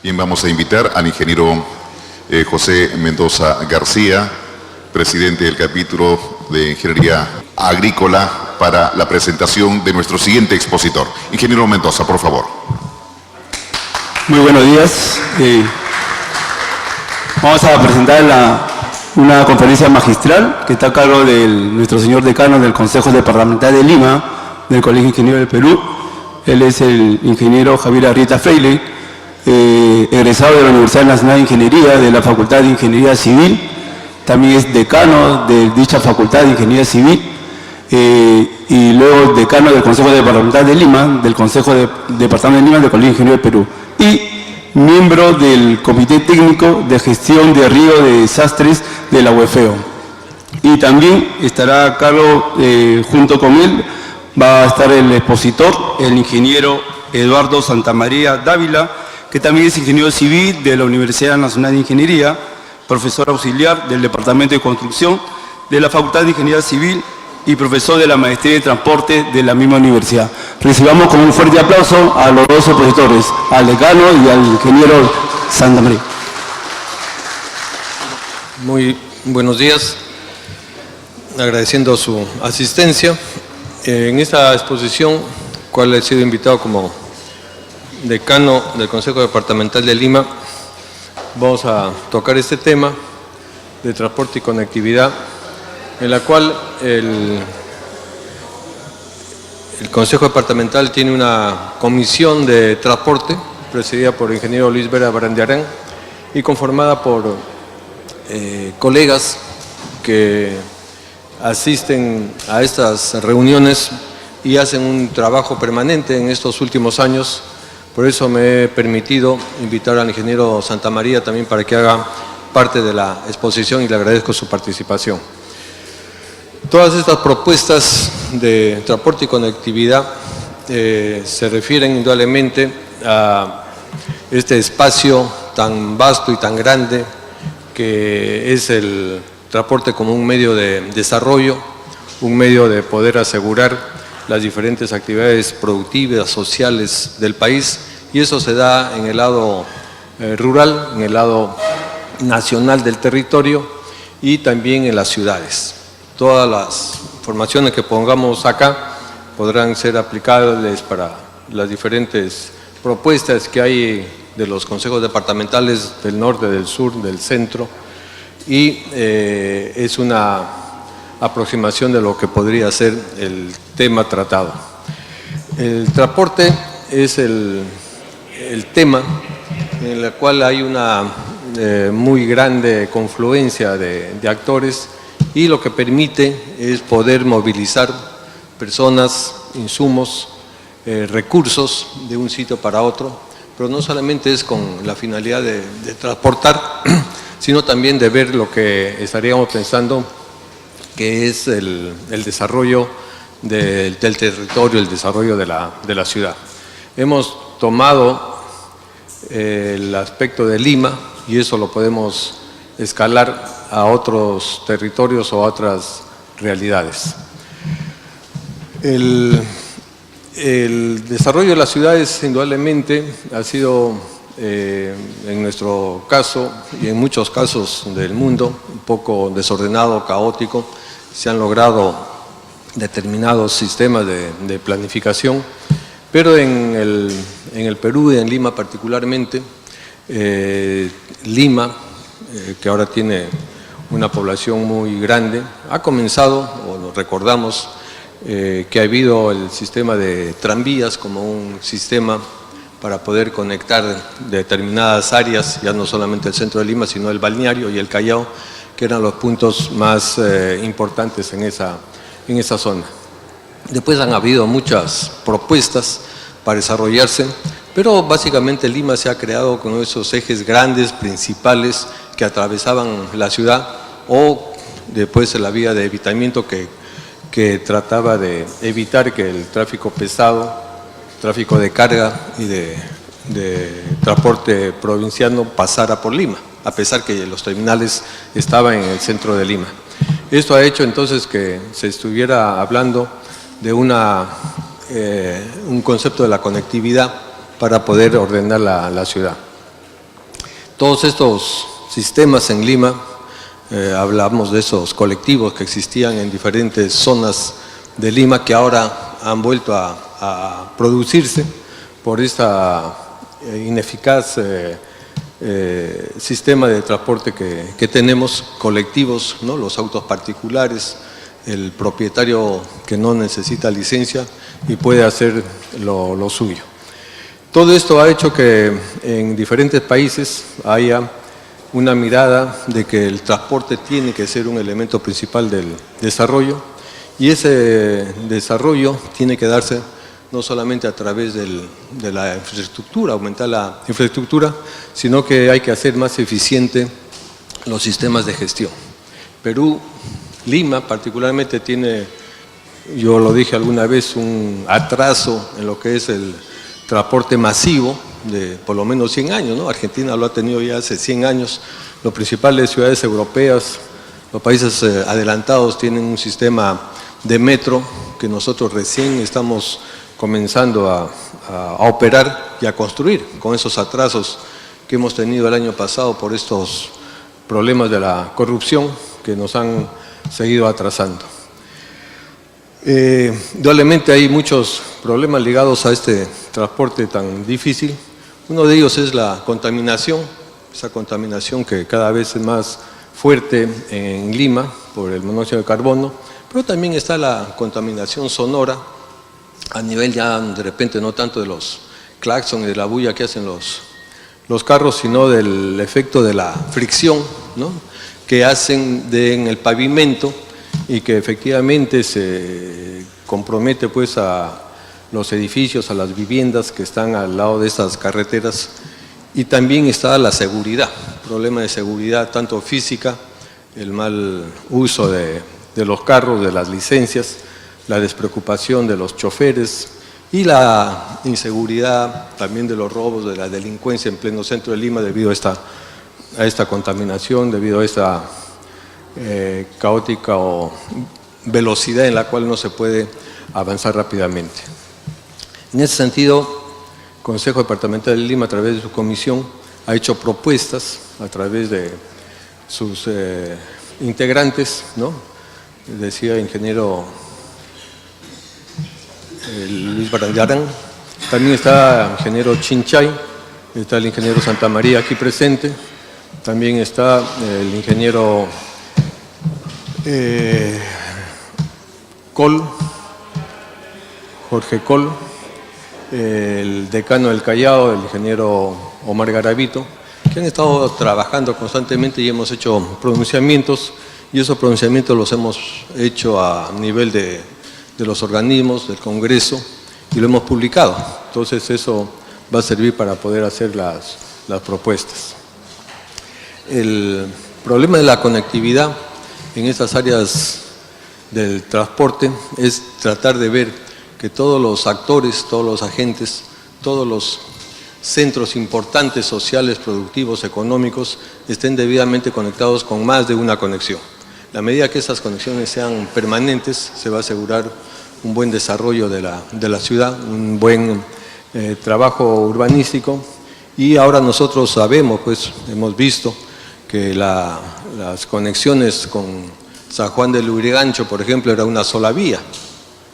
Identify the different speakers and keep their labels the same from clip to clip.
Speaker 1: Bien, vamos a invitar al ingeniero José Mendoza García, presidente del capítulo de Ingeniería Agrícola, para la presentación de nuestro siguiente expositor. Ingeniero Mendoza, por favor.
Speaker 2: Muy buenos días. Vamos a presentar una conferencia magistral que está a cargo de nuestro señor decano del Consejo Departamental de Lima, del Colegio Ingeniero del Perú. Él es el ingeniero Javier Arrieta Freire, egresado de la Universidad Nacional de Ingeniería, de la Facultad de Ingeniería Civil. También es decano de dicha Facultad de Ingeniería Civil y luego decano del Consejo Departamental de Lima, del Consejo Departamental de Lima del Colegio Ingeniero del Perú. Y miembro del Comité Técnico de Gestión de Riego de Desastres de la UEFEO. Y también estará a cargo, junto con él, va a estar el expositor, el ingeniero Eduardo Santamaría Dávila, que también es ingeniero civil de la Universidad Nacional de Ingeniería, profesor auxiliar del Departamento de Construcción de la Facultad de Ingeniería Civil y profesor de la Maestría de Transporte de la misma universidad. Recibamos con un fuerte aplauso a los dos expositores, al decano y al ingeniero Santamaría.
Speaker 3: Muy buenos días, agradeciendo su asistencia. En esta exposición, cual he sido invitado como decano del Consejo Departamental de Lima, vamos a tocar este tema de transporte y conectividad, en la cual el Consejo Departamental tiene una comisión de transporte presidida por el ingeniero Luis Vera Barandiarán y conformada por colegas que asisten a estas reuniones y hacen un trabajo permanente en estos últimos años. Por eso me he permitido invitar al ingeniero Santamaría también para que haga parte de la exposición y le agradezco su participación. Todas estas propuestas de transporte y conectividad se refieren indudablemente a este espacio tan vasto y tan grande que es el transporte como un medio de desarrollo, un medio de poder asegurar las diferentes actividades productivas, sociales del país, y eso se da en el lado rural, en el lado nacional del territorio y también en las ciudades. Todas las informaciones que pongamos acá podrán ser aplicables para las diferentes propuestas que hay de los consejos departamentales del norte, del sur, del centro, y es una aproximación de lo que podría ser el tema tratado. El transporte es el tema en el cual hay una muy grande confluencia de actores y lo que permite es poder movilizar personas, insumos, recursos de un sitio para otro, pero no solamente es con la finalidad de transportar, sino también de ver lo que estaríamos pensando que es el desarrollo del territorio, el desarrollo de la ciudad. Hemos tomado el aspecto de Lima y eso lo podemos escalar a otros territorios o a otras realidades. El desarrollo de las ciudades indudablemente ha sido, en nuestro caso y en muchos casos del mundo, un poco desordenado, caótico. Se han logrado determinados sistemas de planificación, pero en el Perú y en Lima particularmente, Lima, que ahora tiene una población muy grande, ha comenzado, o recordamos, que ha habido el sistema de tranvías como un sistema para poder conectar determinadas áreas, ya no solamente el centro de Lima, sino el balneario y el Callao, que eran los puntos más importantes en esa zona. Después han habido muchas propuestas para desarrollarse, pero básicamente Lima se ha creado con esos ejes grandes, principales, que atravesaban la ciudad, o después la vía de evitamiento que trataba de evitar que el tráfico pesado, tráfico de carga y de transporte provinciano pasara por Lima, a pesar que los terminales estaban en el centro de Lima. Esto ha hecho entonces que se estuviera hablando de un concepto de la conectividad para poder ordenar la ciudad. Todos estos sistemas en Lima, hablamos de esos colectivos que existían en diferentes zonas de Lima que ahora han vuelto a producirse por esta ineficaz sistema de transporte que tenemos, colectivos, ¿no? Los autos particulares, el propietario que no necesita licencia y puede hacer lo suyo. Todo esto ha hecho que en diferentes países haya una mirada de que el transporte tiene que ser un elemento principal del desarrollo, y ese desarrollo tiene que darse no solamente a través de la infraestructura, aumentar la infraestructura, sino que hay que hacer más eficiente los sistemas de gestión. Perú, Lima particularmente tiene, yo lo dije alguna vez, un atraso en lo que es el transporte masivo de por lo menos 100 años, ¿no? Argentina lo ha tenido ya hace 100 años. Las principales ciudades europeas, los países adelantados tienen un sistema de metro que nosotros recién estamos comenzando a operar y a construir con esos atrasos que hemos tenido el año pasado por estos problemas de la corrupción que nos han seguido atrasando. Indudablemente hay muchos problemas ligados a este transporte tan difícil. Uno de ellos es la contaminación, esa contaminación que cada vez es más fuerte en Lima por el monóxido de carbono, pero también está la contaminación sonora a nivel ya de repente no tanto de los claxon y de la bulla que hacen los carros, sino del efecto de la fricción, ¿no? Que hacen en el pavimento y que efectivamente se compromete pues a los edificios, a las viviendas que están al lado de estas carreteras. Y también está la seguridad, problema de seguridad tanto física, el mal uso de los carros, de las licencias, la despreocupación de los choferes y la inseguridad también de los robos, de la delincuencia en pleno centro de Lima debido a esta contaminación, debido a esta caótica o velocidad en la cual no se puede avanzar rápidamente. En ese sentido, el Consejo Departamental de Lima, a través de su comisión, ha hecho propuestas a través de sus integrantes, ¿no? Decía el ingeniero Luis Barandiarán, también está el ingeniero Chinchay, está el ingeniero Santamaría aquí presente, también está el ingeniero Jorge Col, el decano del Callao, el ingeniero Omar Garavito, que han estado trabajando constantemente y hemos hecho pronunciamientos, y esos pronunciamientos los hemos hecho a nivel de los organismos, del Congreso, y lo hemos publicado. Entonces eso va a servir para poder hacer las propuestas. El problema de la conectividad en estas áreas del transporte es tratar de ver que todos los actores, todos los agentes, todos los centros importantes sociales, productivos, económicos, estén debidamente conectados con más de una conexión. A medida que esas conexiones sean permanentes, se va a asegurar un buen desarrollo de la ciudad, un buen trabajo urbanístico, y ahora nosotros sabemos, pues hemos visto que las conexiones con San Juan del Lurigancho, por ejemplo, era una sola vía,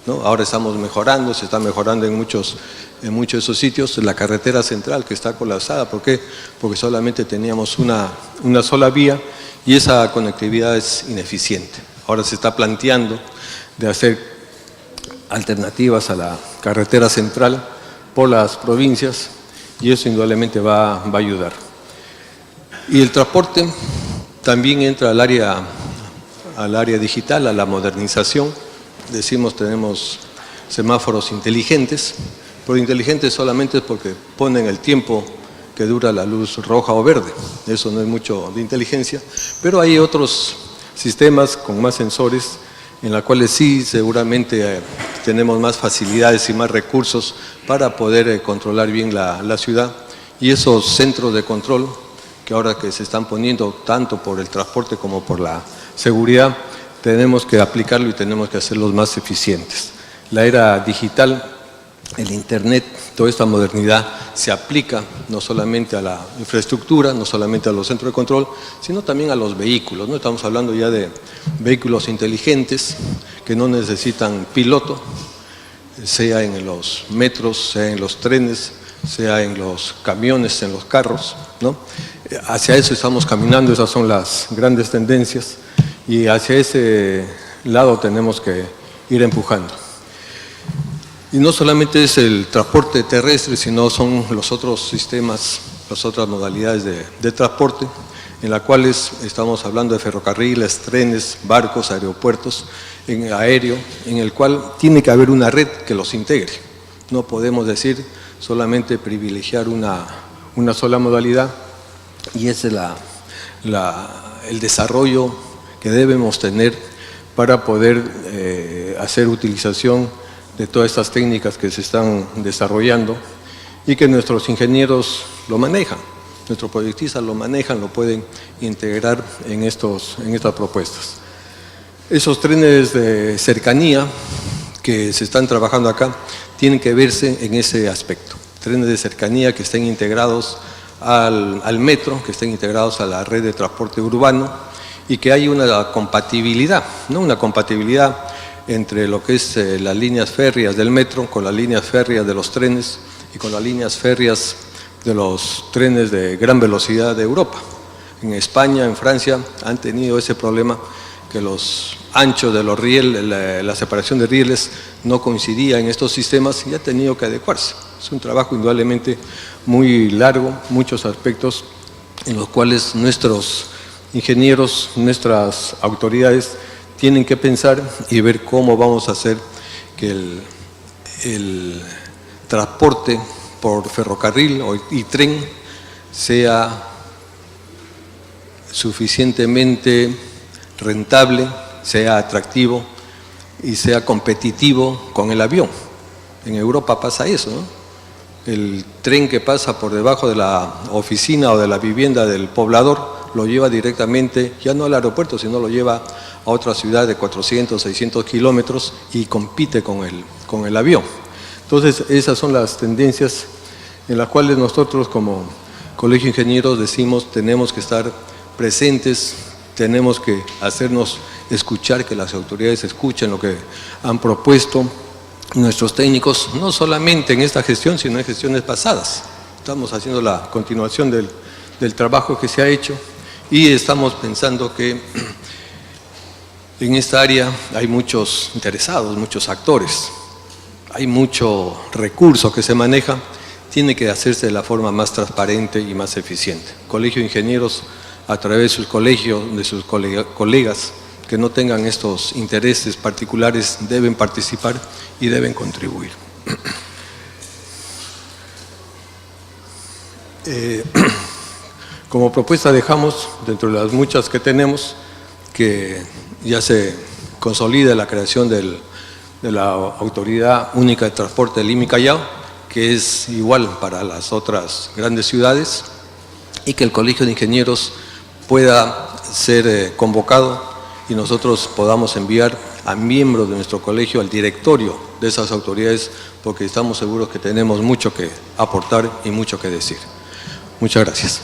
Speaker 3: ¿no? Ahora estamos mejorando, se está mejorando en muchos de esos sitios. La carretera central que está colapsada, ¿por qué? Porque solamente teníamos una sola vía y esa conectividad es ineficiente. Ahora se está planteando de hacer alternativas a la carretera central por las provincias y eso indudablemente va a ayudar. Y el transporte también entra al área digital, a la modernización. Decimos tenemos semáforos inteligentes, pero inteligentes solamente es porque ponen el tiempo que dura la luz roja o verde. Eso no es mucho de inteligencia, pero hay otros sistemas con más sensores en los cuales sí seguramente tenemos más facilidades y más recursos para poder controlar bien la ciudad. Y esos centros de control que ahora que se están poniendo tanto por el transporte como por la seguridad, tenemos que aplicarlo y tenemos que hacerlos más eficientes. La era digital el Internet, toda esta modernidad se aplica no solamente a la infraestructura, no solamente a los centros de control, sino también a los vehículos, ¿no? Estamos hablando ya de vehículos inteligentes que no necesitan piloto, sea en los metros, sea en los trenes, sea en los camiones, en los carros, ¿no? Hacia eso estamos caminando, esas son las grandes tendencias y hacia ese lado tenemos que ir empujando. Y no solamente es el transporte terrestre, sino son los otros sistemas, las otras modalidades de transporte, en las cuales estamos hablando de ferrocarriles, trenes, barcos, aeropuertos, en aéreo, en el cual tiene que haber una red que los integre. No podemos decir solamente privilegiar una sola modalidad, y ese es el desarrollo que debemos tener para poder hacer utilización de todas estas técnicas que se están desarrollando y que nuestros ingenieros lo manejan, nuestros proyectistas lo manejan, lo pueden integrar en estas propuestas. Esos trenes de cercanía que se están trabajando acá tienen que verse en ese aspecto. Trenes de cercanía que estén integrados al metro, que estén integrados a la red de transporte urbano y que haya una compatibilidad, ¿no? Una compatibilidad entre lo que es las líneas férreas del metro con las líneas férreas de los trenes y con las líneas férreas de los trenes de gran velocidad de Europa. En España, en Francia, han tenido ese problema que los anchos de los rieles, la separación de rieles no coincidía en estos sistemas y ha tenido que adecuarse. Es un trabajo indudablemente muy largo, muchos aspectos en los cuales nuestros ingenieros, nuestras autoridades tienen que pensar y ver cómo vamos a hacer que el transporte por ferrocarril y tren sea suficientemente rentable, sea atractivo y sea competitivo con el avión. En Europa pasa eso, ¿no? El tren que pasa por debajo de la oficina o de la vivienda del poblador lo lleva directamente, ya no al aeropuerto, sino lo lleva a otra ciudad de 400, 600 kilómetros y compite con el avión. Entonces, esas son las tendencias en las cuales nosotros como Colegio de Ingenieros decimos tenemos que estar presentes, tenemos que hacernos escuchar, que las autoridades escuchen lo que han propuesto nuestros técnicos, no solamente en esta gestión, sino en gestiones pasadas. Estamos haciendo la continuación del trabajo que se ha hecho y estamos pensando que en esta área hay muchos interesados, muchos actores, hay mucho recurso que se maneja, tiene que hacerse de la forma más transparente y más eficiente. Colegio de Ingenieros, a través de sus colegios, de sus colegas que no tengan estos intereses particulares, deben participar y deben contribuir. Como propuesta dejamos, dentro de las muchas que tenemos, que ya se consolida la creación de la Autoridad Única de Transporte de Lima y Callao, que es igual para las otras grandes ciudades, y que el Colegio de Ingenieros pueda ser convocado y nosotros podamos enviar a miembros de nuestro colegio al directorio de esas autoridades, porque estamos seguros que tenemos mucho que aportar y mucho que decir. Muchas gracias.